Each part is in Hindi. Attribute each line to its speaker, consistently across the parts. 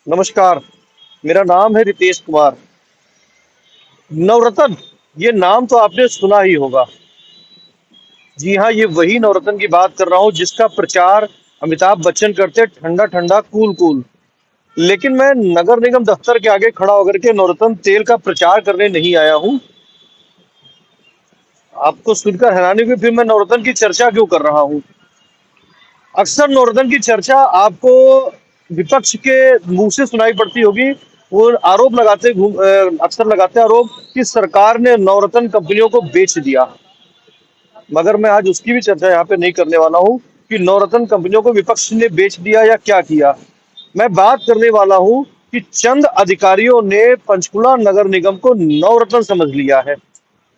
Speaker 1: नमस्कार, मेरा नाम है रितेश कुमार। नवरत्न, ये नाम तो आपने सुना ही होगा। जी हाँ, ये वही नवरत्न की बात कर रहा हूँ जिसका प्रचार अमिताभ बच्चन करते ठंडा ठंडा कूल कूल। लेकिन मैं नगर निगम दफ्तर के आगे खड़ा होकर के नवरत्न तेल का प्रचार करने नहीं आया हूँ। आपको सुनकर हैरानी हुई, फिर मैं नवरत्न की चर्चा क्यों कर रहा हूँ। अक्सर नवरत्न की चर्चा आपको विपक्ष के मुंह से सुनाई पड़ती होगी। वो आरोप अक्सर लगाते हैं आरोप कि सरकार ने नवरत्न कंपनियों को बेच दिया। मगर मैं आज उसकी भी चर्चा यहाँ पे नहीं करने वाला हूँ कि नवरत्न कंपनियों को विपक्ष ने बेच दिया या क्या किया। मैं बात करने वाला हूँ कि चंद अधिकारियों ने पंचकुला नगर निगम को नवरत्न समझ लिया है।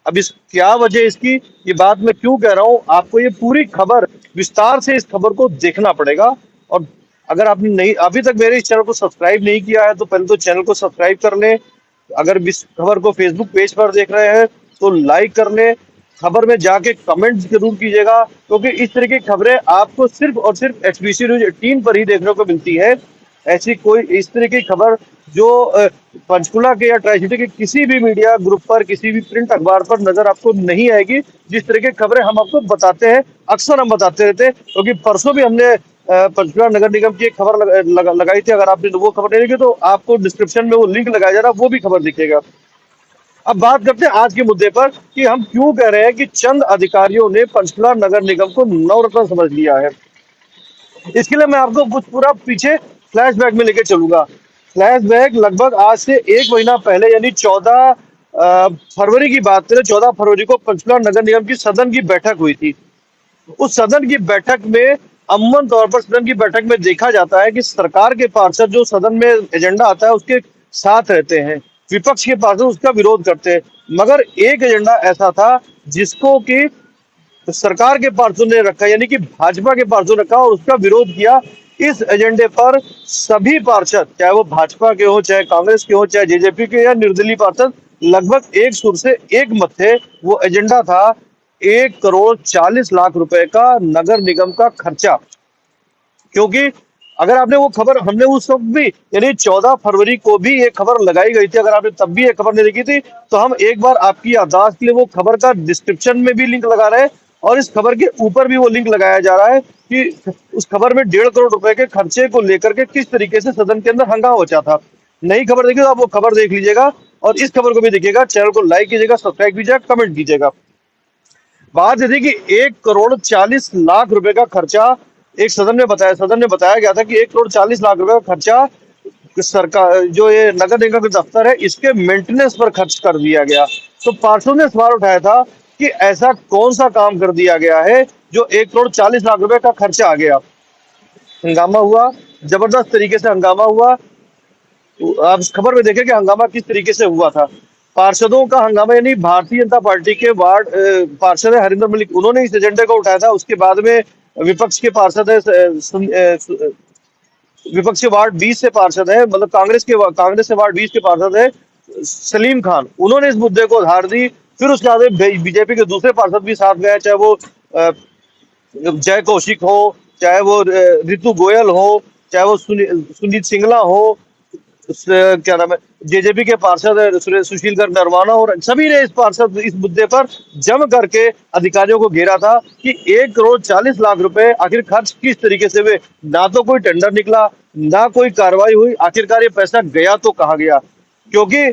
Speaker 1: अब इस क्या वजह इसकी, ये बात मैं क्यों कह रहा हूँ, आपको ये पूरी खबर विस्तार से इस खबर को देखना पड़ेगा। और अगर आपने नहीं अभी तक मेरे इस चैनल को सब्सक्राइब नहीं किया है तो पहले तो चैनल को सब्सक्राइब कर लें। अगर इस खबर को फेसबुक पेज पर देख रहे हैं तो लाइक कर लें। खबर में जाके कमेंट जरूर कीजिएगा, क्योंकि इस तरह की खबरें आपको सिर्फ और सिर्फ एचबीसी न्यूज 18 पर ही देखने को मिलती है। ऐसी कोई इस तरह की खबर जो पंचकुला के या ट्राई सिटी के किसी भी मीडिया ग्रुप पर, किसी भी प्रिंट अखबार पर नजर आपको नहीं आएगी। जिस तरह की खबरें हम आपको बताते हैं, अक्सर हम बताते रहते हैं, क्योंकि परसों भी हमने पंचकुला नगर निगम की एक खबर लगाई थी। अगर आपने वो खबर नहीं देखी तो आपको डिस्क्रिप्शन में वो लिंक लगाया जा रहा है, वो भी खबर दिखेगा। अब बात करते हैं आज के मुद्दे पर कि हम क्यों कह रहे हैं कि चंद अधिकारियों ने पंचकुला नगर निगम को नवरत्न समझ लिया है। इसके लिए मैं आपको कुछ पूरा पीछे फ्लैशबैक में लेके चलूंगा। फ्लैशबैक लगभग आज से एक महीना पहले, यानी 14 फरवरी की बात करें। 14 फरवरी को पंचकुला नगर निगम की सदन की बैठक हुई थी। उस सदन की बैठक में अमूमन तौर पर सदन की बैठक में देखा जाता है कि सरकार के पार्षद जो सदन में एजेंडा आता है उसके साथ रहते हैं, विपक्ष के पार्षद उसका विरोध करते हैं। मगर एक एजेंडा ऐसा था जिसको कि सरकार के पार्षदों ने रखा, यानी कि भाजपा के पार्षदों ने रखा और उसका विरोध किया। इस एजेंडे पर सभी पार्षद, चाहे वो भाजपा के हो, चाहे कांग्रेस के हो, चाहे जेजेपी के या निर्दलीय पार्षद, लगभग एक सुर से एक मत थे। वो एजेंडा था 1 करोड़ 40 लाख रुपए का नगर निगम का खर्चा। क्योंकि अगर आपने वो खबर, हमने उस वक्त भी, यानी 14 फरवरी को भी एक खबर लगाई गई थी, अगर आपने तब भी एक खबर नहीं देखी थी तो हम एक बार आपकी याददाश्त के लिए वो खबर का डिस्क्रिप्शन में भी लिंक लगा रहे हैं और इस खबर के ऊपर भी वो लिंक लगाया जा रहा है कि उस खबर में 1.5 करोड़ रुपए के खर्चे को लेकर के किस तरीके से सदन के अंदर हंगामा मचा था। नई खबर देखिए तो आप वो खबर देख लीजिएगा और इस खबर को भी देखिएगा। चैनल को लाइक कीजिएगा, सब्सक्राइब कीजिएगा, कमेंट कीजिएगा। बात ये थी कि 1 करोड़ 40 लाख रुपए का खर्चा एक सदन में बताया गया था कि 1 करोड़ 40 लाख रुपए का खर्चा सरकार, जो ये नगर निगम का दफ्तर है, इसके मेंटेनेंस पर खर्च कर दिया गया। तो पार्षदों ने सवाल उठाया था कि ऐसा कौन सा काम कर दिया गया है जो 1 करोड़ 40 लाख रुपए का खर्चा आ गया। हंगामा हुआ, जबरदस्त तरीके से हंगामा हुआ। आप इस खबर में देखें कि हंगामा किस तरीके से हुआ था। पार्षदों का हंगामा, यानी भारतीय जनता पार्टी के वार्ड पार्षद है हरिंदर मलिक, उन्होंने इस एजेंडे को उठाया था। उसके बाद में विपक्ष के पार्षद है, विपक्ष के वार्ड 20 से पार्षद है, मतलब कांग्रेस से वार्ड 20 के पार्षद है सलीम खान, उन्होंने इस मुद्दे को उधार दी। फिर उसके बाद बीजेपी के दूसरे पार्षद भी साथ गए, चाहे वो जय कौशिक हो, चाहे वो रितु गोयल हो, चाहे वो सुनीत सिंगला हो, क्या नाम है, जेजेपी के पार्षद सुशील गर्ग नरवाना, और सभी ने इस मुद्दे पर जम करके अधिकारियों को घेरा था कि 1 करोड़ 40 लाख रुपए आखिर खर्च किस तरीके से हुए। ना तो कोई टेंडर निकला, ना कोई कार्रवाई हुई, आखिरकार ये पैसा गया तो कहाँ गया। क्योंकि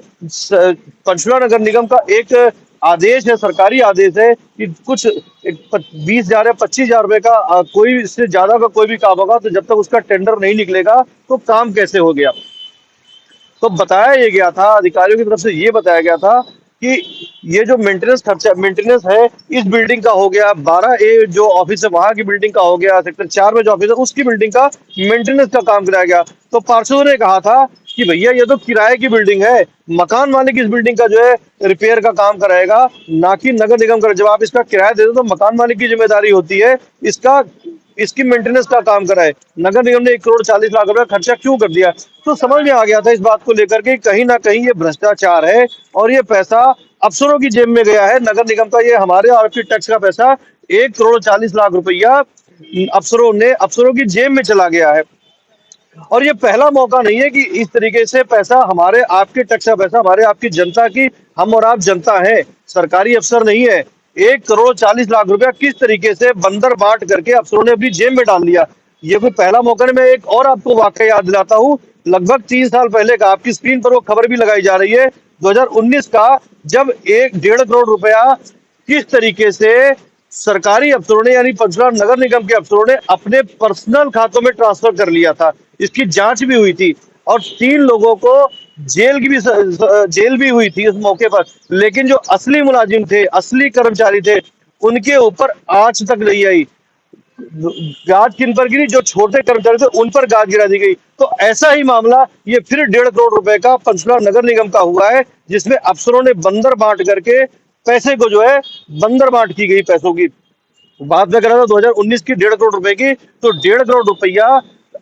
Speaker 1: पंचकुला नगर निगम का एक आदेश है, सरकारी आदेश है कि कुछ 20,000 या 25,000 रुपए का कोई इससे ज्यादा का कोई भी काम होगा तो जब तक उसका टेंडर नहीं निकलेगा तो काम कैसे हो गया। तो बताया ये गया था, अधिकारियों की तरफ से ये बताया गया था कि ये जो मेंटेनेंस है इस बिल्डिंग का हो गया, 12A जो ऑफिस है वहां की बिल्डिंग का हो गया, सेक्टर 4 में जो ऑफिस है उसकी बिल्डिंग का मेंटेनेंस का काम कराया गया। तो पार्षदों ने कहा था कि भैया ये तो किराए की बिल्डिंग है, मकान मालिक इस बिल्डिंग का जो है रिपेयर का काम कराएगा, ना कि नगर निगम का। जब आप इसका किराया देते हो तो मकान मालिक की जिम्मेदारी होती है इसका, इसकी मेंटेनेंस का काम कराए। नगर निगम ने 1 करोड़ 40 लाख रुपए खर्चा क्यों कर दिया। तो समझ में आ गया था इस बात को लेकर के कहीं ना कहीं ये भ्रष्टाचार है और ये पैसा अफसरों की जेब में गया है। नगर निगम का, ये हमारे आरपी टैक्स का पैसा 1 करोड़ 40 लाख रुपया अफसरों की जेब में चला गया है। और ये पहला मौका नहीं है कि इस तरीके से पैसा हमारे आपके टैक्स का पैसा हमारे आपकी जनता की, हम और आप जनता है, सरकारी अफसर नहीं है, 1 करोड़ 40 लाख रुपया किस तरीके से बंदर बांट करके अफसरों ने अपनी जेब में डाल लिया। ये कोई पहला मौका नहीं। मैं एक और आपको वाकया याद दिलाता हूँ, लगभग 3 साल पहले का, आपकी स्क्रीन पर वो खबर भी लगाई जा रही है, 2019 का, जब 1 1.5 करोड़ रुपया किस तरीके से सरकारी अफसरों ने यानी पंचकुला नगर निगम के अफसरों ने अपने पर्सनल खातों में ट्रांसफर कर लिया था। इसकी जांच भी हुई थी और 3 लोगों को जेल भी हुई थी उस मौके पर। लेकिन जो असली मुलाजिम थे, असली कर्मचारी थे, उनके ऊपर आज तक नहीं आई। गाज किन पर गिरी? जो छोटे कर्मचारी थे उन पर गाज गिरा दी गई। तो ऐसा ही मामला ये फिर 1.5 करोड़ रुपए का पंचकुला नगर निगम का हुआ है, जिसमें अफसरों ने बंदर बांट करके पैसे को जो है, बंदर बांट की गई पैसों की। बात मैं कर रहा था 2019 की 1.5 करोड़ रुपए की, तो 1.5 करोड़ रुपया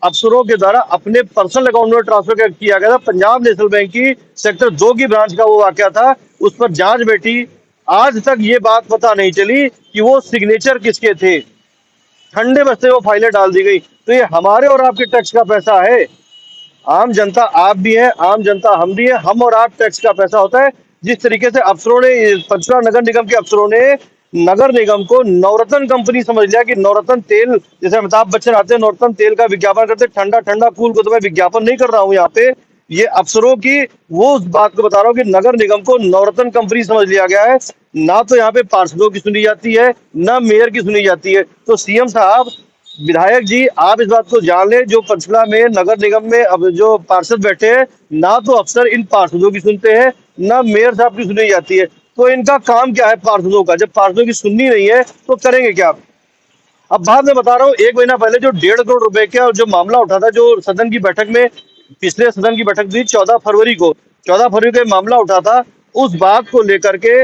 Speaker 1: अफसरों के द्वारा अपने पर्सनल अकाउंट में ट्रांसफर किया गया था। पंजाब नेशनल बैंक की सेक्टर 2 की ब्रांच का वो वाकया था, उस पर जांच बैठी। आज तक ये बात पता नहीं चली कि वो सिग्नेचर किसके थे। ठंडे बस्ते वो फाइलें डाल दी गई। तो ये हमारे और आपके टैक्स का पैसा है। आम जनता आप भी हैं, आम जनता हम भी हैं, हम और आप टैक्स का पैसा होता है। जिस तरीके से अफसरों ने, पंचकुला नगर निगम के अफसरों ने नगर निगम को नवरत्न कंपनी समझ लिया कि नवरत्न तेल, जैसे अमिताभ बच्चन आते हैं नवरत्न तेल का विज्ञापन करते हैं, ठंडा ठंडा कूल को, तो मैं विज्ञापन नहीं कर रहा हूँ यहाँ पे, ये अफसरों की वो उस बात को बता रहा हूँ कि नगर निगम को नवरत्न कंपनी समझ लिया गया है। ना तो यहाँ पे पार्षदों की सुनी जाती है, ना मेयर की सुनी जाती है। तो सीएम साहब, विधायक जी, आप इस बात को जान लें, जो पंचकुला में नगर निगम में अब जो पार्षद बैठे हैं, ना तो अफसर इन पार्षदों की सुनते हैं, ना मेयर साहब की सुनी जाती है। तो इनका काम क्या है पार्षदों का? जब पार्षदों की सुननी नहीं है तो करेंगे क्या? अब बात मैं बता रहा हूँ, 1 महीना पहले जो 1.5 करोड़ रुपए का जो मामला उठा था, जो सदन की बैठक में, पिछले सदन की बैठक थी 14 फरवरी को, 14 फरवरी को मामला उठा था। उस बात को लेकर के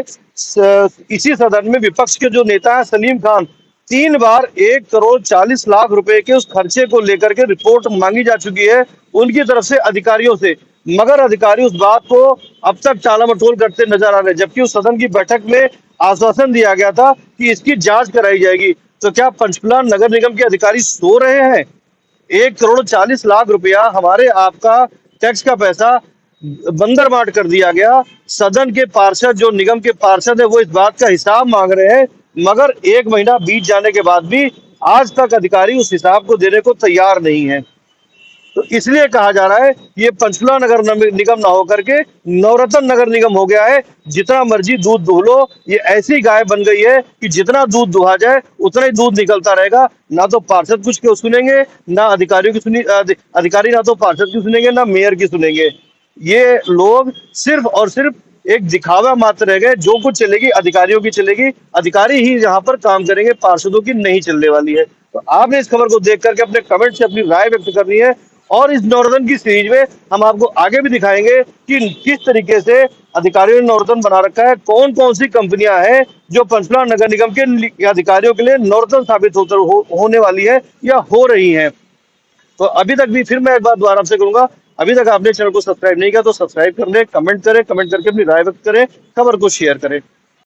Speaker 1: इसी सदन में विपक्ष के जो नेता है सलीम खान, 3 बार 1 करोड़ 40 लाख रुपए के उस खर्चे को लेकर के रिपोर्ट मांगी जा चुकी है उनकी तरफ से अधिकारियों से, मगर अधिकारी उस बात को अब तक टाला मटोल करते नजर आ रहे हैं। जबकि उस सदन की बैठक में आश्वासन दिया गया था कि इसकी जांच कराई जाएगी। तो क्या पंचकुला नगर निगम के अधिकारी सो रहे हैं? 1 करोड़ 40 लाख रुपया हमारे आपका टैक्स का पैसा बंदर बांट कर दिया गया। सदन के पार्षद, जो निगम के पार्षद है, वो इस बात का हिसाब मांग रहे हैं, मगर 1 महीना बीत जाने के बाद भी आज तक अधिकारी उस हिसाब को देने को तैयार नहीं है। तो इसलिए कहा जा रहा है ये पंचकुला नगर निगम ना होकर के नवरत्न नगर निगम हो गया है। जितना मर्जी दूध दुह लो, ये ऐसी गाय बन गई है कि जितना दूध दुहा जाए उतना ही दूध निकलता रहेगा। ना तो पार्षद कुछ क्यों सुनेंगे, ना अधिकारियों की अधिकारी ना तो पार्षद की सुनेंगे, ना मेयर की सुनेंगे। ये लोग सिर्फ और सिर्फ एक दिखावा मात्र रह गए। जो कुछ चलेगी अधिकारियों की चलेगी, अधिकारी ही यहाँ पर काम करेंगे, पार्षदों की नहीं चलने वाली है। तो आपने इस खबर को देख करके अपने कमेंट से अपनी राय व्यक्त करनी है। और इस नवरत्न की सीरीज में हम आपको आगे भी दिखाएंगे कि किस तरीके से अधिकारियों ने नवरत्न बना रखा है, कौन कौन सी कंपनियां हैं जो पंचकुला नगर निगम के अधिकारियों के लिए नवरत्न साबित होने वाली है या हो रही हैं। तो अभी तक भी, फिर मैं एक बात दोबारा आपसे करूंगा, अभी तक आपने चैनल को सब्सक्राइब नहीं किया तो सब्सक्राइब कर ले, कमेंट करें, कमेंट करके अपनी राय व्यक्त करें, खबर को शेयर करें।